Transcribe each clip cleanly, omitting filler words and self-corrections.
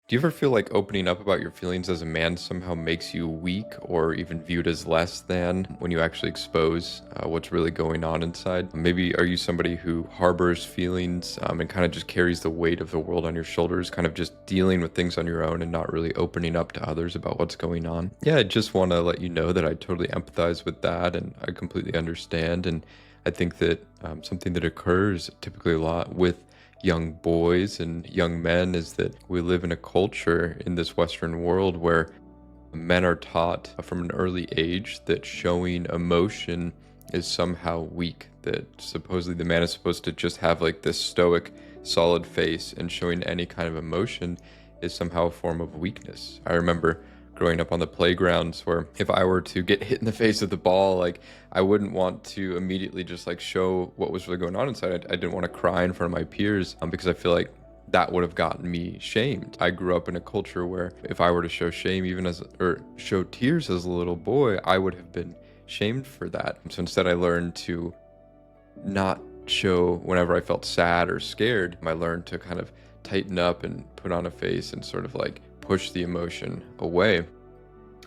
Do you ever feel like opening up about your feelings as a man somehow makes you weak or even viewed as less than when you actually expose what's really going on inside? Maybe are you somebody who harbors feelings and kind of just carries the weight of the world on your shoulders, kind of just dealing with things on your own and not really opening up to others about what's going on? Yeah, I just want to let you know that I totally empathize with that and I completely understand. And I think that something that occurs typically a lot with young boys and young men is that we live in a culture in this Western world where men are taught from an early age that showing emotion is somehow weak, that supposedly the man is supposed to just have like this stoic, solid face, and showing any kind of emotion is somehow a form of weakness. I remember growing up on the playgrounds where if I were to get hit in the face with the ball, like I wouldn't want to immediately just like show what was really going on inside. I didn't want to cry in front of my peers because I feel like that would have gotten me shamed. I grew up in a culture where if I were to show shame or show tears as a little boy, I would have been shamed for that. So instead I learned to not show whenever I felt sad or scared. I learned to kind of tighten up and put on a face and sort of like push the emotion away.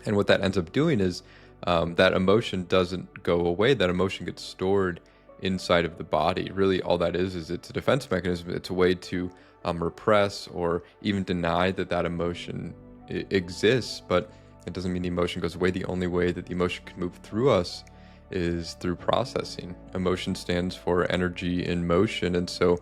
And what that ends up doing is that emotion doesn't go away. That emotion gets stored inside of the body. Really, all that is it's a defense mechanism. It's a way to repress or even deny that emotion exists, but it doesn't mean the emotion goes away. The only way that the emotion can move through us is through processing. Emotion stands for energy in motion. And so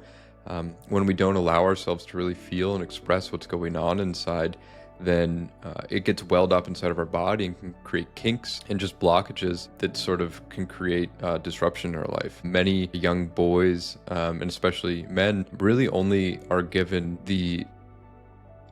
when we don't allow ourselves to really feel and express what's going on inside, then it gets welled up inside of our body and can create kinks and just blockages that sort of can create disruption in our life. Many young boys, and especially men, really only are given the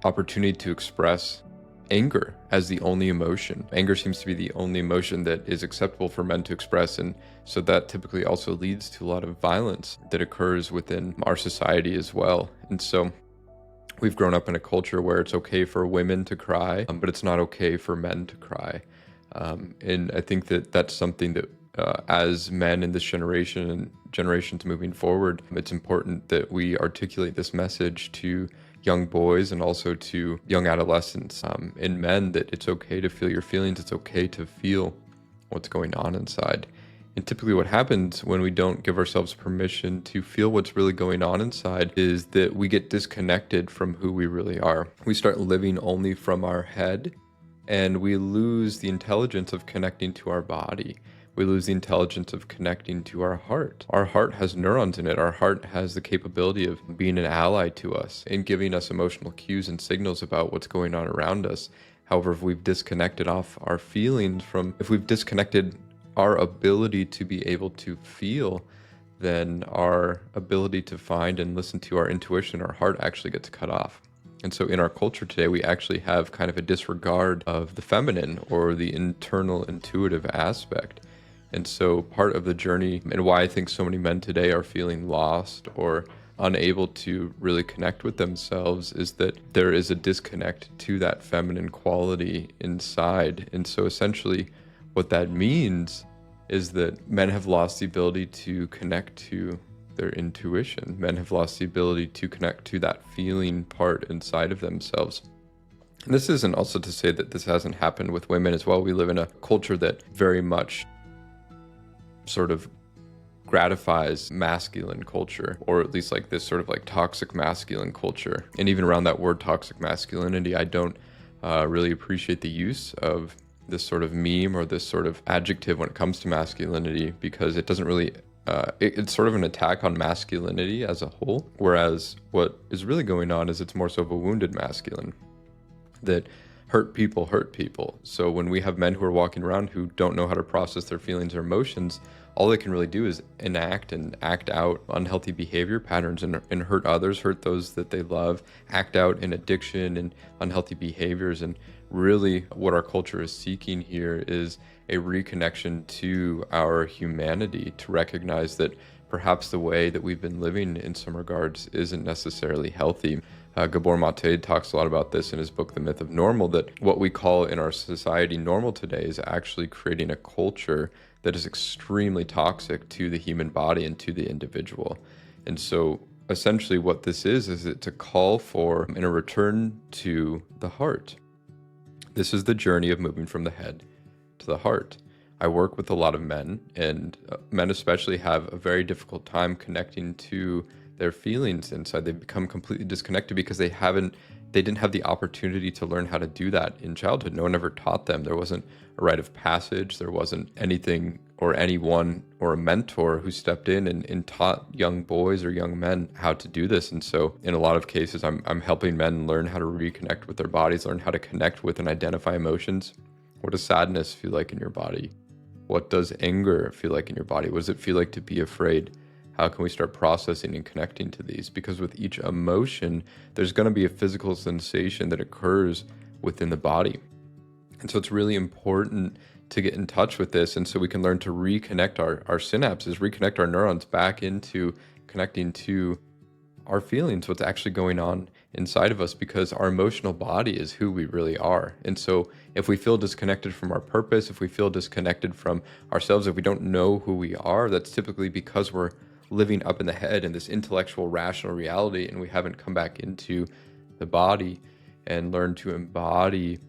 opportunity to express anger as the only emotion. Anger seems to be the only emotion that is acceptable for men to express, and so that typically also leads to a lot of violence that occurs within our society as well. And so we've grown up in a culture where it's okay for women to cry, but it's not okay for men to cry. And I think that that's something that as men in this generation and generations moving forward, it's important that we articulate this message to young boys and also to young adolescents and men that it's okay to feel your feelings. It's okay to feel what's going on inside. And typically what happens when we don't give ourselves permission to feel what's really going on inside is that we get disconnected from who we really are. We start living only from our head and we lose the intelligence of connecting to our body. We lose the intelligence of connecting to our heart. Our heart has neurons in it. Our heart has the capability of being an ally to us and giving us emotional cues and signals about what's going on around us. However, if we've disconnected if we've disconnected our ability to be able to feel, then our ability to find and listen to our intuition, our heart actually gets cut off. And so in our culture today, we actually have kind of a disregard of the feminine or the internal intuitive aspect. And so part of the journey and why I think so many men today are feeling lost or unable to really connect with themselves is that there is a disconnect to that feminine quality inside. And so essentially what that means is that men have lost the ability to connect to their intuition. Men have lost the ability to connect to that feeling part inside of themselves. And this isn't also to say that this hasn't happened with women as well. We live in a culture that very much sort of gratifies masculine culture, or at least like this sort of like toxic masculine culture. And even around that word toxic masculinity, I don't really appreciate the use of this sort of meme or this sort of adjective when it comes to masculinity, because it doesn't really it's sort of an attack on masculinity as a whole, whereas what is really going on is it's more so of a wounded masculine that hurt people. So when we have men who are walking around who don't know how to process their feelings or emotions, all they can really do is enact and act out unhealthy behavior patterns and hurt others, hurt those that they love, act out in addiction and unhealthy behaviors. And really what our culture is seeking here is a reconnection to our humanity, to recognize that perhaps the way that we've been living in some regards isn't necessarily healthy. Gabor Mate talks a lot about this in his book, The Myth of Normal, that what we call in our society normal today is actually creating a culture that is extremely toxic to the human body and to the individual. And so essentially what this is it's a call for and a return to the heart. This is the journey of moving from the head to the heart. I work with a lot of men, and men especially have a very difficult time connecting to their feelings inside. They become completely disconnected because they didn't have the opportunity to learn how to do that in childhood. No one ever taught them. There wasn't a rite of passage. There wasn't anything or anyone or a mentor who stepped in and taught young boys or young men how to do this. And so in a lot of cases, I'm helping men learn how to reconnect with their bodies, learn how to connect with and identify emotions. What does sadness feel like in your body? What does anger feel like in your body? What does it feel like to be afraid? How can we start processing and connecting to these? Because with each emotion, there's going to be a physical sensation that occurs within the body. And so it's really important to get in touch with this. And so we can learn to reconnect our synapses, reconnect our neurons back into connecting to our feelings, what's actually going on inside of us, because our emotional body is who we really are. And so if we feel disconnected from our purpose, if we feel disconnected from ourselves, if we don't know who we are, that's typically because we're living up in the head in this intellectual, rational reality, and we haven't come back into the body and learned to embody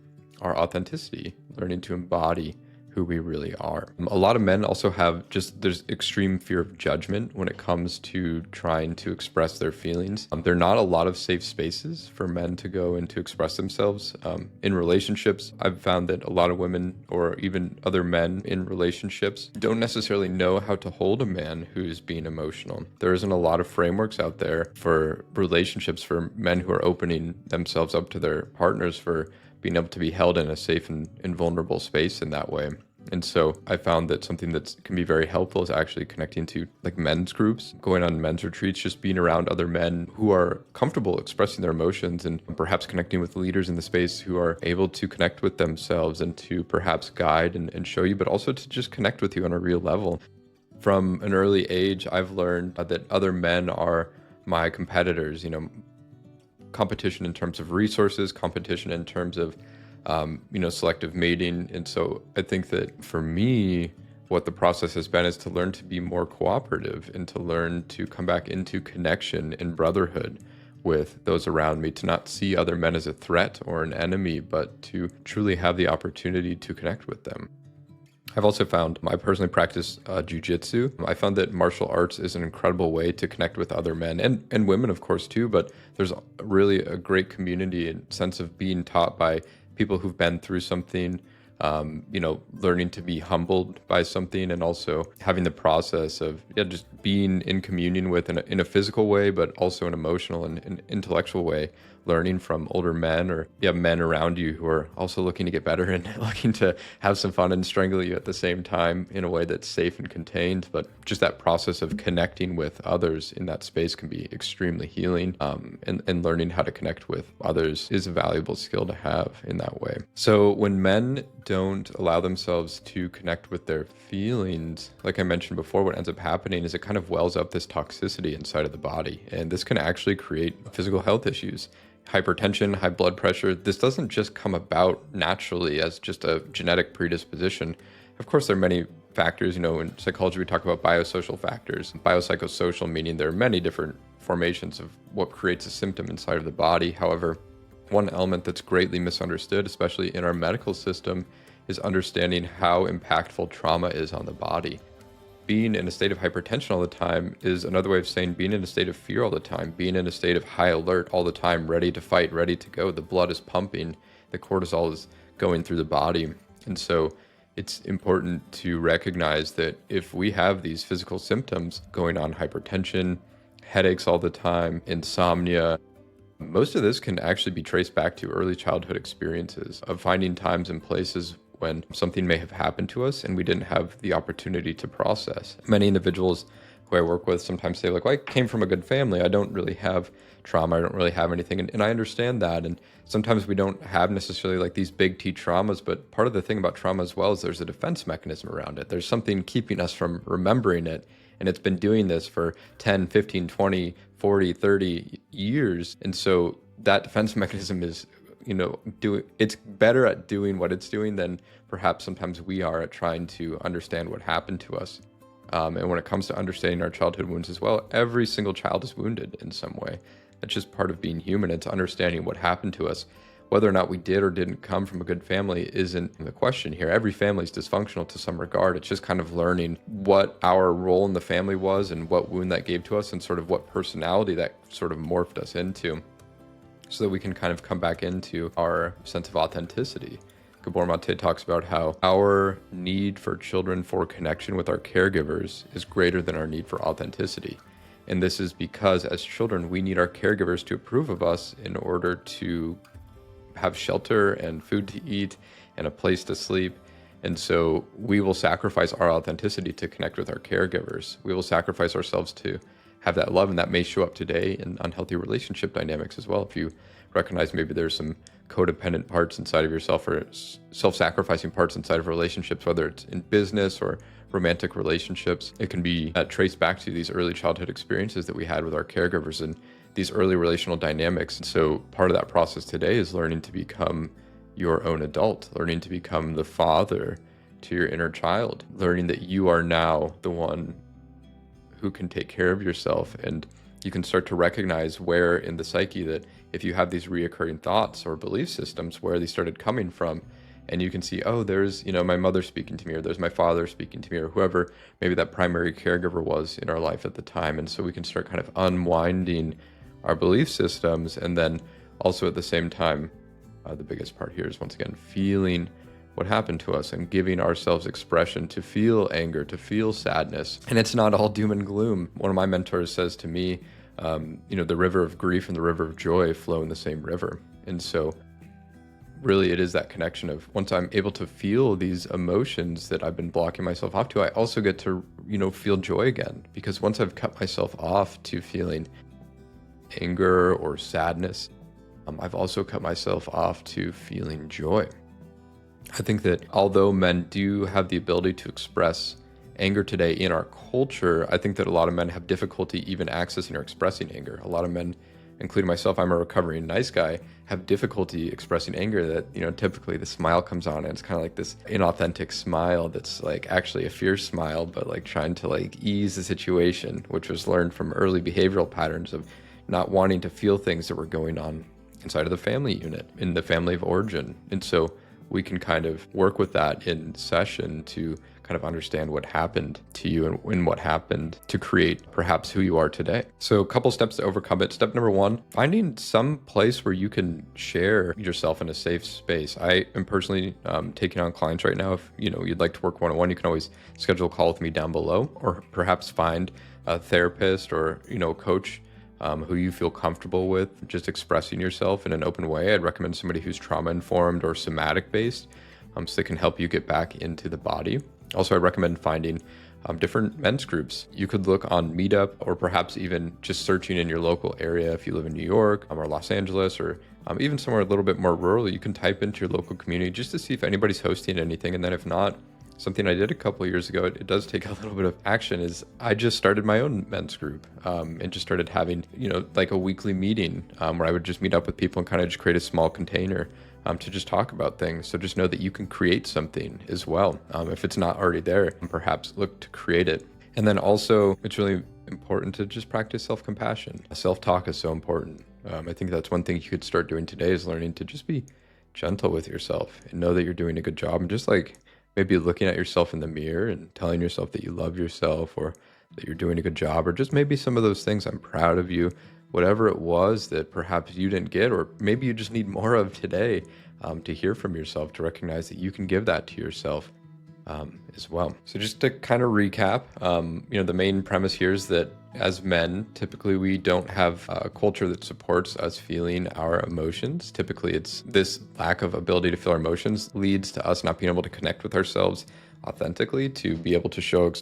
our authenticity, learning to embody who we really are. A lot of men also have there's extreme fear of judgment when it comes to trying to express their feelings. There are not a lot of safe spaces for men to go and to express themselves. In relationships, I've found that a lot of women or even other men in relationships don't necessarily know how to hold a man who's being emotional. There isn't a lot of frameworks out there for relationships for men who are opening themselves up to their partners, for being able to be held in a safe and vulnerable space in that way. And so I found that something that can be very helpful is actually connecting to like men's groups, going on men's retreats, just being around other men who are comfortable expressing their emotions, and perhaps connecting with leaders in the space who are able to connect with themselves and to perhaps guide and show you, but also to just connect with you on a real level. From an early age, I've learned that other men are my competitors, competition in terms of resources, competition in terms of, selective mating. And so I think that for me, what the process has been is to learn to be more cooperative and to learn to come back into connection and brotherhood with those around me, to not see other men as a threat or an enemy, but to truly have the opportunity to connect with them. I've also found, I personally practice jujitsu. I found that martial arts is an incredible way to connect with other men and women, of course, too, but there's really a great community and sense of being taught by people who've been through something, learning to be humbled by something, and also having the process of just being in communion with in a physical way, but also an emotional and an intellectual way, learning from older men, or you have men around you who are also looking to get better and looking to have some fun and strangle you at the same time in a way that's safe and contained. But just that process of connecting with others in that space can be extremely healing, and learning how to connect with others is a valuable skill to have in that way. So when men don't allow themselves to connect with their feelings, like I mentioned before, what ends up happening is it kind of wells up this toxicity inside of the body, and this can actually create physical health issues. Hypertension, high blood pressure. This doesn't just come about naturally as just a genetic predisposition. Of course, there are many factors. In psychology, we talk about biosocial factors. Biopsychosocial, meaning there are many different formations of what creates a symptom inside of the body. However, one element that's greatly misunderstood, especially in our medical system, is understanding how impactful trauma is on the body. Being in a state of hypertension all the time is another way of saying being in a state of fear all the time, being in a state of high alert all the time, ready to fight, ready to go. The blood is pumping, the cortisol is going through the body. And so it's important to recognize that if we have these physical symptoms going on, hypertension, headaches all the time, insomnia, most of this can actually be traced back to early childhood experiences of finding times and places when something may have happened to us and we didn't have the opportunity to process. Many individuals who I work with sometimes say, like, well, I came from a good family. I don't really have trauma. I don't really have anything. And I understand that. And sometimes we don't have necessarily like these big T traumas, but part of the thing about trauma as well is there's a defense mechanism around it. There's something keeping us from remembering it. And it's been doing this for 10, 15, 20, 40, 30 years. And so that defense mechanism is, it's better at doing what it's doing than perhaps sometimes we are at trying to understand what happened to us. And when it comes to understanding our childhood wounds as well, every single child is wounded in some way. It's just part of being human. It's understanding what happened to us. Whether or not we did or didn't come from a good family isn't the question here. Every family is dysfunctional to some regard. It's just kind of learning what our role in the family was and what wound that gave to us and sort of what personality that sort of morphed us into, so that we can kind of come back into our sense of authenticity. Gabor Mate talks about how our need for children for connection with our caregivers is greater than our need for authenticity. And this is because as children, we need our caregivers to approve of us in order to have shelter and food to eat and a place to sleep. And so we will sacrifice our authenticity to connect with our caregivers. We will sacrifice ourselves to have that love, and that may show up today in unhealthy relationship dynamics as well. If you recognize maybe there's some codependent parts inside of yourself or self-sacrificing parts inside of relationships, whether it's in business or romantic relationships, it can be traced back to these early childhood experiences that we had with our caregivers and these early relational dynamics. And so part of that process today is learning to become your own adult, learning to become the father to your inner child, learning that you are now the one who can take care of yourself. And you can start to recognize where in the psyche that if you have these reoccurring thoughts or belief systems, where they started coming from. And you can see, oh, there's, my mother speaking to me, or there's my father speaking to me, or whoever maybe that primary caregiver was in our life at the time. And so we can start kind of unwinding our belief systems. And then also at the same time, the biggest part here is once again, feeling what happened to us and giving ourselves expression to feel anger, to feel sadness. And it's not all doom and gloom. One of my mentors says to me, the river of grief and the river of joy flow in the same river. And so really it is that connection of once I'm able to feel these emotions that I've been blocking myself off to, I also get to, feel joy again. Because once I've cut myself off to feeling anger or sadness, I've also cut myself off to feeling joy. I think that although men do have the ability to express anger today in our culture, I think that a lot of men have difficulty even accessing or expressing anger. A lot of men, including myself, I'm a recovering nice guy, have difficulty expressing anger. That, typically the smile comes on and it's kind of like this inauthentic smile that's like actually a fierce smile, but like trying to like ease the situation, which was learned from early behavioral patterns of not wanting to feel things that were going on inside of the family unit, in the family of origin. And so we can kind of work with that in session to kind of understand what happened to you and what happened to create perhaps who you are today. So a couple steps to overcome it. Step number one, finding some place where you can share yourself in a safe space. I am personally taking on clients right now. If you'd like to work one-on-one, you can always schedule a call with me down below, or perhaps find a therapist or a coach who you feel comfortable with just expressing yourself in an open way. I'd recommend somebody who's trauma-informed or somatic-based, so they can help you get back into the body. Also, I recommend finding different men's groups. You could look on Meetup, or perhaps even just searching in your local area. If you live in New York or Los Angeles, or even somewhere a little bit more rural, you can type into your local community just to see if anybody's hosting anything. And then if not, something I did a couple of years ago, it does take a little bit of action, is I just started my own men's group and just started having, like a weekly meeting where I would just meet up with people and kind of just create a small container to just talk about things. So just know that you can create something as well. If it's not already there, perhaps look to create it. And then also, it's really important to just practice self-compassion. Self-talk is so important. I think that's one thing you could start doing today, is learning to just be gentle with yourself and know that you're doing a good job. And just like maybe looking at yourself in the mirror and telling yourself that you love yourself, or that you're doing a good job, or just maybe some of those things, I'm proud of you, whatever it was that perhaps you didn't get, or maybe you just need more of today, to hear from yourself, to recognize that you can give that to yourself as well. So just to kind of recap, the main premise here is that as men, typically we don't have a culture that supports us feeling our emotions. Typically it's this lack of ability to feel our emotions leads to us not being able to connect with ourselves authentically, to be able to show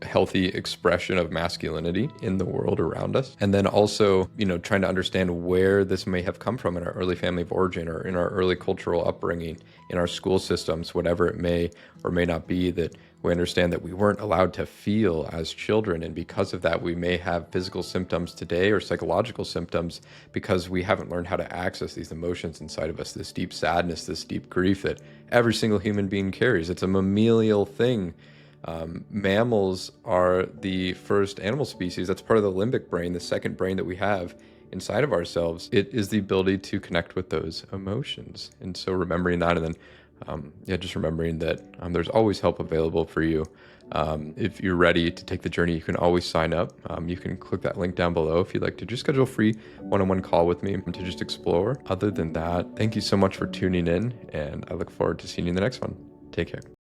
healthy expression of masculinity in the world around us. And then also, trying to understand where this may have come from in our early family of origin, or in our early cultural upbringing, in our school systems, whatever it may or may not be, that we understand that we weren't allowed to feel as children. And because of that, we may have physical symptoms today, or psychological symptoms, because we haven't learned how to access these emotions inside of us, this deep sadness, this deep grief that every single human being carries. It's a mammalian thing Mammals are the first animal species that's part of the limbic brain, the second brain that we have inside of ourselves. It is the ability to connect with those emotions. And so remembering that, and then yeah, just remembering that there's always help available for you. If you're ready to take the journey, you can always sign up. You can click that link down below if you'd like to just schedule a free one-on-one call with me to just explore. Other than that, thank you so much for tuning in, and I look forward to seeing you in the next one. Take care.